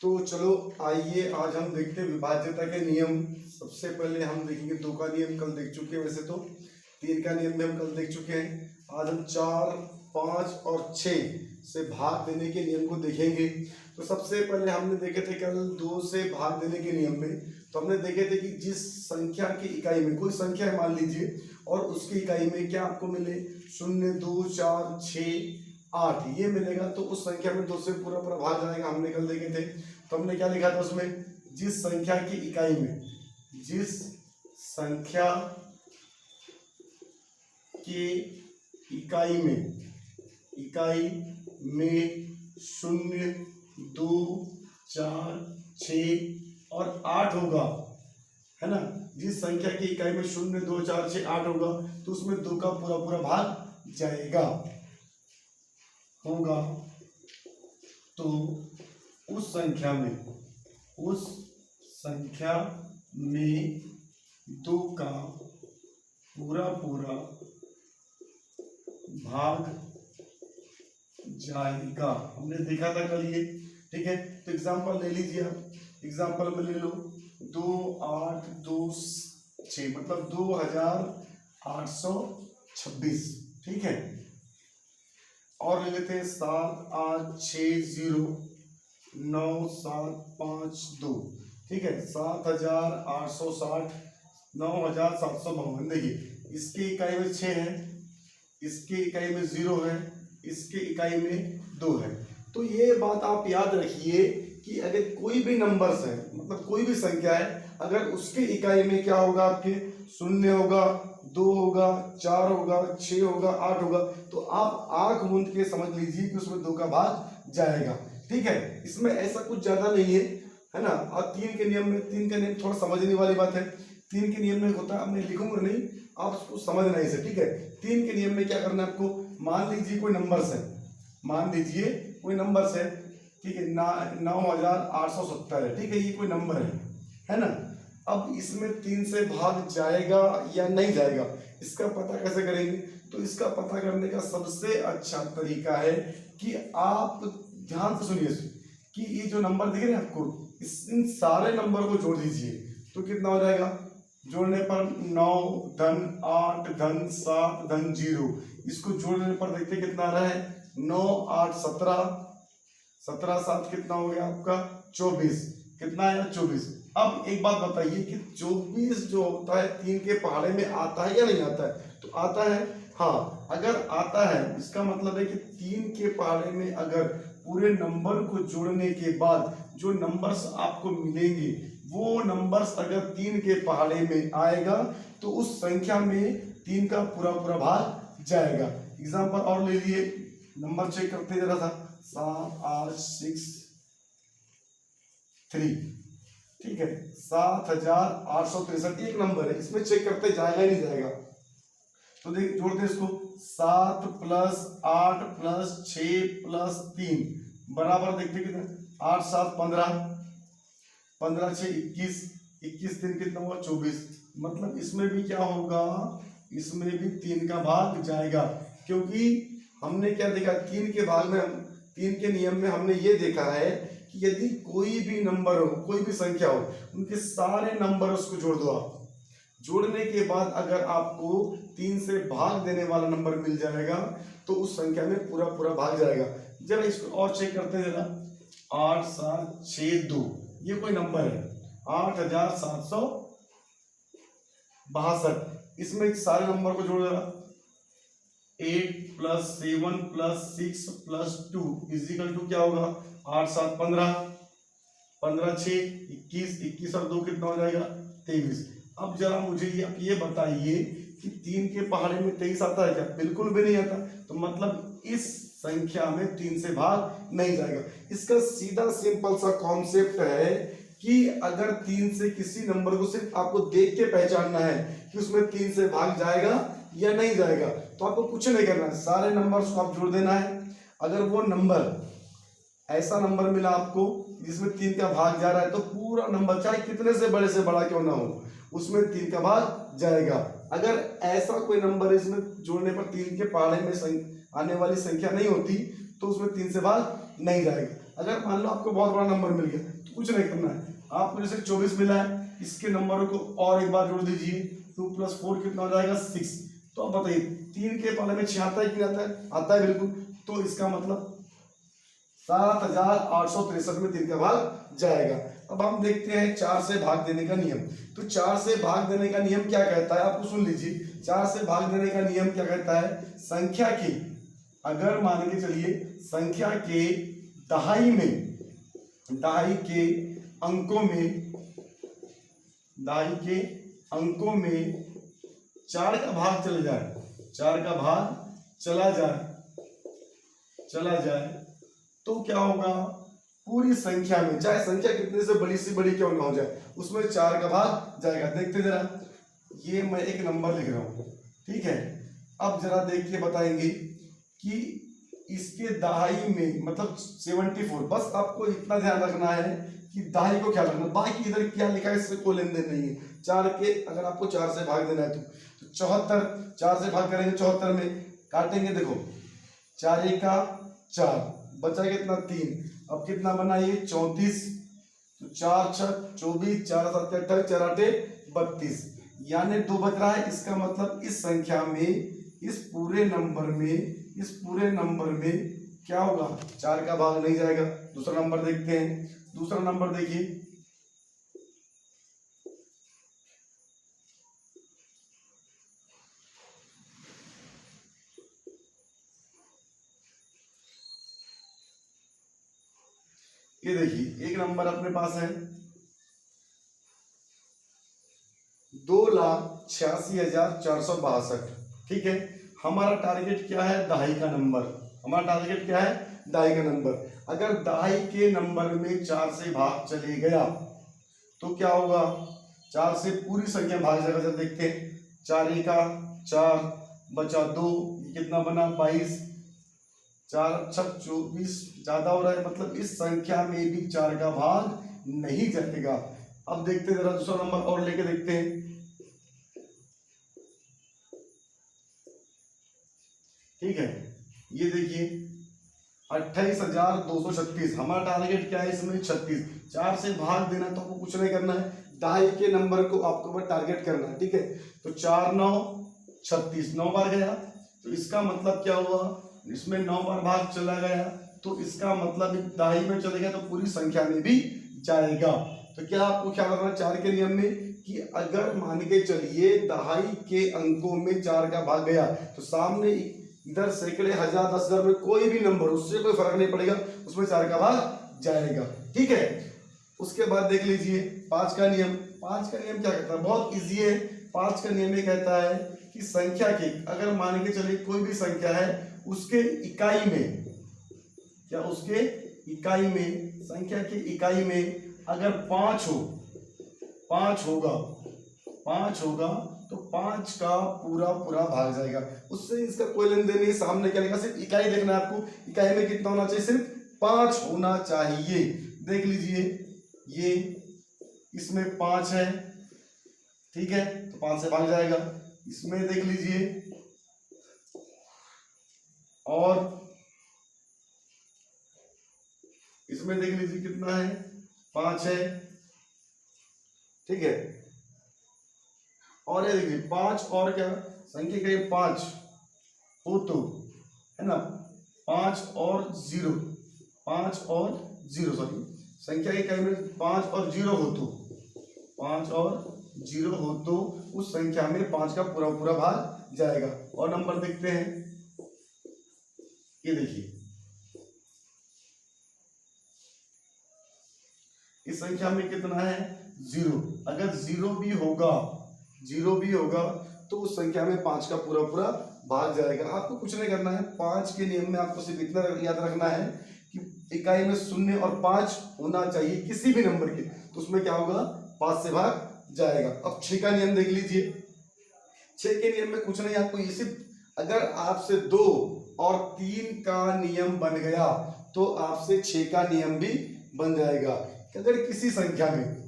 तो चलो आइए आज हम देखते हैं विभाज्यता के नियम। सबसे पहले हम देखेंगे 2 का नियम, कल देख चुके हैं। वैसे तो 3 का नियम भी हम कल देख चुके हैं। आज हम 4, 5 और 6 से भाग देने के नियम को देखेंगे। तो सबसे पहले हमने देखे थे कल 2 से भाग देने के नियम में। तो हमने देखे थे कि जिस संख्या की इकाई में, कोई संख्या है मान लीजिए, और उसकी इकाई में क्या आपको मिले 0, 2, 4, 6, 8 ये मिलेगा, तो उस संख्या में 2 से पूरा पूरा भाग जाएगा। हमने कल देखे थे। तो हमने क्या लिखा था उसमें, जिस संख्या की इकाई में, जिस संख्या की इकाई में 0, 2, 4, 6 और 8 होगा, है ना। जिस संख्या की इकाई में 0, 2, 4, 6, 8 होगा तो उसमें 2 का पूरा पूरा भाग जाएगा होगा। तो उस संख्या में 2 का पूरा पूरा भाग जाएगा। हमने देखा था कल ये, ठीक है। तो एग्जांपल ले लीजिए आप, एग्जांपल में ले लो 2, 8, 2, 6 मतलब 2826, ठीक है। और ले लेते हैं 7, 8, 6, 0, 9, 7, 5, 2, ठीक है। 7860, 9752। देखिए इसकी इकाई में 6 है, इसकी इकाई में 0 है, इसकी इकाई में 2 है। तो ये बात आप याद रखिए कि अगर कोई भी नंबर्स है, मतलब कोई भी संख्या है, अगर उसकी इकाई में क्या होगा, आपके 0 होगा, 2 होगा, 4 होगा, 6 होगा, 8 होगा, तो आप आंख मूंद के समझ लीजिए कि उसमें 2 का भाग जाएगा, ठीक है। इसमें ऐसा कुछ ज्यादा नहीं है ना। अब 3 के नियम में, 3 का नियम थोड़ा समझने वाली बात है। 3 के नियम में होता है, मैं लिखूंगा नहीं, आप उसको समझना है इसे, ठीक है। 3 के नियम में क्या करना है आपको, मान लीजिए कोई नंबर्स है, मान लीजिए कोई नंबर्स है, ठीक है। 9870 है, ठीक है। ये कोई नंबर है ना। अब इसमें 3 से भाग जाएगा या नहीं जाएगा, इसका पता कैसे करेंगे। तो इसका पता करने का सबसे अच्छा तरीका है कि आप ध्यान से सुनिए कि ये जो नंबर दिख रहे हैं आपको, इन सारे नंबर को जोड़ दीजिए तो कितना हो जाएगा। जोड़ने पर 9 धन 8 धन 7 धन 0, इसको जोड़ने पर देखते कितना आ रहा है, 9, 8, 17, 17, 7 कितना हो गया आपका 24, कितना आया 24। अब एक बात बताइए कि 24 जो होता है 3 के पहाड़े में आता है या नहीं आता है। तो आता है, हाँ। अगर आता है इसका मतलब है कि 3 के पहाड़े में अगर पूरे नंबर को जोड़ने के बाद जो नंबर्स आपको मिलेंगे, वो नंबर्स अगर 3 के पहाड़े में आएगा तो उस संख्या में 3 का पूरा पूरा भाग जाएगा। एग्जाम्पल और ले लिए, नंबर चेक करते जरा सा, 7, 8, 6, 3, ठीक है। 7863 एक नंबर है, इसमें चेक करते जाएगा नहीं जाएगा। तो देख जोड़ते इसको, 7 + 8 + 6 + 3 बराबर देखते कितना, 8, 7, 15, 15, 6, 21, 21, 3 कितना हुआ 24। मतलब इसमें भी क्या होगा, इसमें भी 3 का भाग जाएगा। क्योंकि हमने क्या देखा, 3 के भाग में, 3 के नियम में हमने ये देखा है कि यदि कोई भी नंबर हो, कोई भी संख्या हो, उनके सारे नंबर्स को जोड़ दो आप। जोड़ने के बाद अगर आपको 3 से भाग देने वाला नंबर मिल जाएगा तो उस संख्या में पूरा पूरा भाग जाएगा। जरा इसको और चेक करते हैं जरा, 8, 7, 6, 2 ये कोई नंबर है, 8762, इसमें सारे नंबर को जोड़ जरा, 8 + 7 + 6 + 2 = क्या होगा, 8, 7, 15, 15, 6, 21, 21 और 2 कितना हो जाएगा 23। अब जरा मुझे ये बताइए कि 3 के पहाड़े में 23 आता है क्या, बिल्कुल भी नहीं आता। तो मतलब इस संख्या में 3 से भाग नहीं जाएगा। इसका सीधा सिंपल सा कॉन्सेप्ट है कि अगर 3 से किसी नंबर को सिर्फ आपको देख के पहचानना है कि उसमें 3 से भाग जाएगा या नहीं जाएगा, तो आपको कुछ नहीं करना है, सारे नंबर्स को आप जोड़ देना है। अगर वो नंबर, ऐसा नंबर मिला आपको जिसमें 3 का भाग जा रहा है, तो पूरा नंबर चाहे कितने से बड़ा क्यों ना हो, उसमें 3 का भाग जाएगा। अगर ऐसा कोई नंबर इसमें जोड़ने पर 3 के पहाड़े में आने वाली संख्या नहीं होती तो उसमें 3 से भाग नहीं जाएगा। अगर मान लो आपको बहुत बड़ा नंबर मिल गया तो कुछ नहीं करना है, आपको जैसे 24 मिला है, इसके नंबरों को और एक बार जोड़ दीजिए, 2 + 4 कितना हो जाएगा 6। तो अब बताइए 3 के पाले में 6 आता है कि नहीं आता है? आता है बिल्कुल। तो इसका मतलब 7863 में 3 का भाग जाएगा। अब हम देखते हैं 4 से भाग देने का नियम। तो 4 से भाग देने का नियम क्या कहता है, आपको सुन लीजिए। 4 से भाग देने का नियम क्या कहता है, संख्या के, अगर मान के चलिए संख्या के दहाई में, दहाई के अंकों में, दहाई के अंकों में 4 का भाग चला जाए, 4 का भाग चला जाए तो क्या होगा, पूरी संख्या में, चाहे संख्या कितने से बड़ी सी बड़ी क्यों ना हो जाए, उसमें 4 का भाग जाएगा। देखते जरा, ये मैं एक नंबर लिख रहा हूं, ठीक है। अब जरा देखिए बताएंगे कि इसके दहाई में मतलब 74, बस आपको इतना ध्यान रखना है कि दहाई को क्या रखना, बाकी इधर क्या लिखा है इससे कोई लेन देन नहीं है। 4 के अगर आपको 4 से भाग देना है तो 74, 4 से भाग करेंगे 74 में, काटेंगे, देखो 4 का 4, बचा कितना 3, अब कितना बना ये 34, तो 4 6 24, 4 7 28, 4 8 32, यानी 2 बच रहा है। इसका मतलब इस संख्या में, इस पूरे नंबर में क्या होगा, 4 का भाग नहीं जाएगा। दूसरा नंबर देखते हैं, दूसरा नंबर देखिए, ये देखिए एक नंबर अपने पास है 2,86,462, ठीक है। हमारा टारगेट क्या है, दहाई का नंबर, हमारा टारगेट क्या है, दहाई का नंबर। अगर दहाई के नंबर में 4 से भाग चले गया तो क्या होगा, 4 से पूरी संख्या भाग जाएगा। जब देखते हैं 4 का 4, बचा 2, कितना बना 22, 4 6 24, ज्यादा हो रहा है, मतलब इस संख्या में भी 4 का भाग नहीं जाएगा। अब देखते जरा दूसरा नंबर और लेके देखते हैं, ठीक है। ये देखिए 28,236, हमारा टारगेट क्या है इसमें 36, 4 से भाग देना तो आपको कुछ नहीं करना है, दहाई के नंबर को आपको बस टारगेट करना है, ठीक है। तो 4 9 36, 9 बार गया, तो इसका मतलब क्या हुआ, इसमें 9 बार भाग चला गया, तो इसका मतलब दहाई में चले गया तो पूरी संख्या में भी जाएगा। तो क्या आपको क्या करना है 4 के नियम में, कि अगर मान के चलिए दहाई के अंकों में 4 का भाग गया तो सामने इधर सैकड़े, हजार, 10,000 में कोई भी नंबर, उससे कोई फर्क नहीं पड़ेगा, उसमें 4 का भाग जाएगा, ठीक है। उसके बाद देख लीजिए 5 का नियम। 5 का नियम क्या कहता है, बहुत इजी है। 5 का नियम ये कहता है कि संख्या के, अगर मान के चलिए कोई भी संख्या है, उसके इकाई में, क्या उसके इकाई में, संख्या की इकाई में अगर 5 हो, 5 होगा तो 5 का पूरा भाग जाएगा, उससे इसका कोई लेन देन नहीं। सामने क्या लिखा, सिर्फ इकाई देखना है आपको, इकाई में कितना होना चाहिए, सिर्फ 5 होना चाहिए। देख लीजिए ये, इसमें 5 है, ठीक है, तो 5 से भाग जाएगा। इसमें देख लीजिए, और इसमें देख लीजिए कितना है, 5 है, ठीक है। और ये देखिए 5 और क्या, संख्या का 5 हो तो, है ना, 5 और 0, 5 और 0, सॉरी, संख्या की इकाई में 5 और 0 हो तो, 5 और 0 हो तो उस संख्या में 5 का पूरा भाग जाएगा। और नंबर देखते हैं, ये देखिए इस संख्या में कितना है 0, अगर 0 भी होगा तो उस संख्या में 5 का पूरा भाग जाएगा। आपको कुछ नहीं करना है, 5 के नियम में आपको सिर्फ इतना याद रखना है कि इकाई में 0 और 5 होना चाहिए किसी भी नंबर के, तो उसमें क्या होगा 5 से भाग जाएगा। अब 6 का नियम देख लीजिए। 6 के नियम में कुछ नहीं, आपको ये सिर्फ अगर आपसे 2 और 3 का नियम बन गया तो आपसे 6 का नियम भी बन जाएगा। अगर किसी संख्या में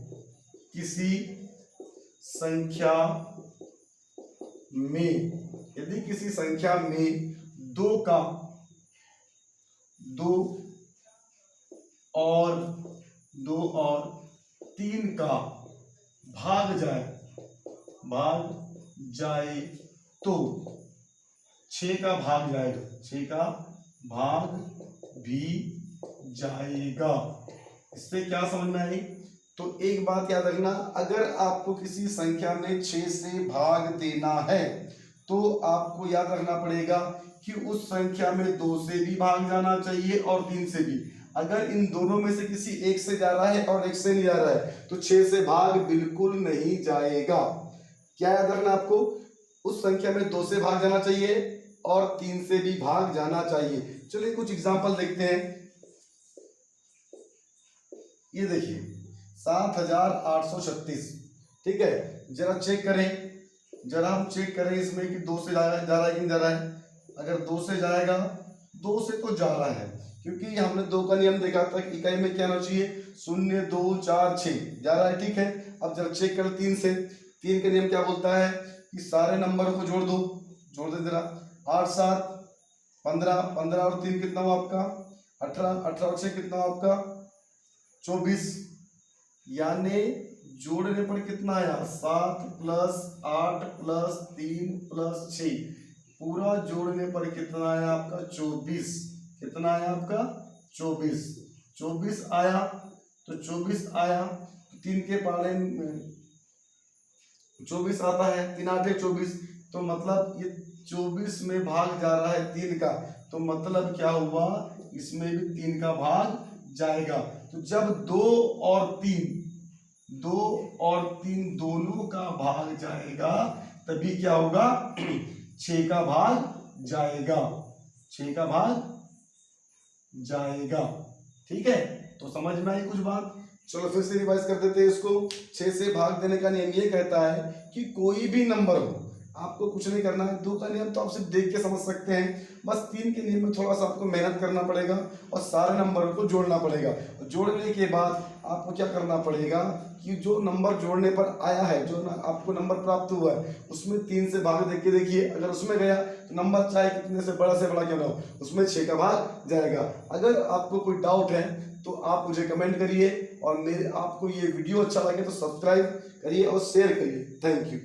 यदि किसी संख्या में 2 और 2 और 3 का भाग जाए तो 6 का भाग जाएगा, 6 का भाग भी जाएगा। इससे क्या समझ में आई? तो एक बात याद रखना, अगर आपको किसी संख्या में 6 से भाग देना है तो आपको याद रखना पड़ेगा कि उस संख्या में 2 से भी भाग जाना चाहिए और 3 से भी। अगर इन दोनों में से किसी एक से जा रहा है और एक से नहीं जा रहा है तो 6 से भाग बिल्कुल नहीं जाएगा। क्या याद रखना आपको? उस संख्या में 2 से भाग जाना चाहिए और 3 से भी भाग जाना चाहिए। चलिए कुछ एग्जांपल देखते हैं। ये देखिए 7836, ठीक है। जरा चेक करें, जरा हम चेक करें इसमें कि 2 से जा रहा है कि नहीं जा रहा है। अगर 2 से जाएगा, 2 से तो जा रहा है, क्योंकि हमने 2 का नियम देखा था कि इकाई में क्या होना चाहिए, 0 2 4 6 जा रहा है, ठीक है। अब जरा चेक कर 3 से, 3 का नियम क्या बोलता है कि सारे नंबरों को जोड़ दो, जोड़ दे जरा। 8 7 15, 15 और 3 कितना हुआ आपका 18, 18 और 6 कितना हुआ आपका 24, यानी जोड़ने पर कितना आया 7 + 8 + 3 + 6, पूरा जोड़ने पर कितना आया आपका 24। कितना आया आपका 24, 24 आया। तो 24 आया, 3 के पाले में 24 आता है, 3 8 24, तो मतलब ये 24 में भाग जा रहा है 3 का, तो मतलब क्या हुआ, इसमें भी 3 का भाग जाएगा। तो जब 2 और 3 दोनों का भाग जाएगा तभी क्या होगा 6 का भाग जाएगा, 6 का भाग जाएगा, ठीक है। तो समझ में आई कुछ बात? चलो फिर से रिवाइज कर देते हैं इसको। 6 से भाग देने का नियम ये कहता है कि कोई भी नंबर हो, आपको कुछ नहीं करना है। 2 का नियम तो आप सिर्फ देख के समझ सकते हैं, बस 3 के नियम में थोड़ा सा आपको मेहनत करना पड़ेगा और सारे नंबरों को जोड़ना पड़ेगा। जोड़ने के बाद आपको क्या करना पड़ेगा कि जो नंबर जोड़ने पर आया है, जो आपको नंबर प्राप्त हुआ है, उसमें 3 से भाग देख के देखिए। अगर उसमें गया तो नंबर चाहे कितने से बड़ा क्यों ना हो, उसमें 6 का भाग जाएगा। अगर आपको कोई डाउट है तो आप मुझे कमेंट करिए, और आपको ये वीडियो अच्छा लगे तो सब्सक्राइब करिए और शेयर करिए। Thank you.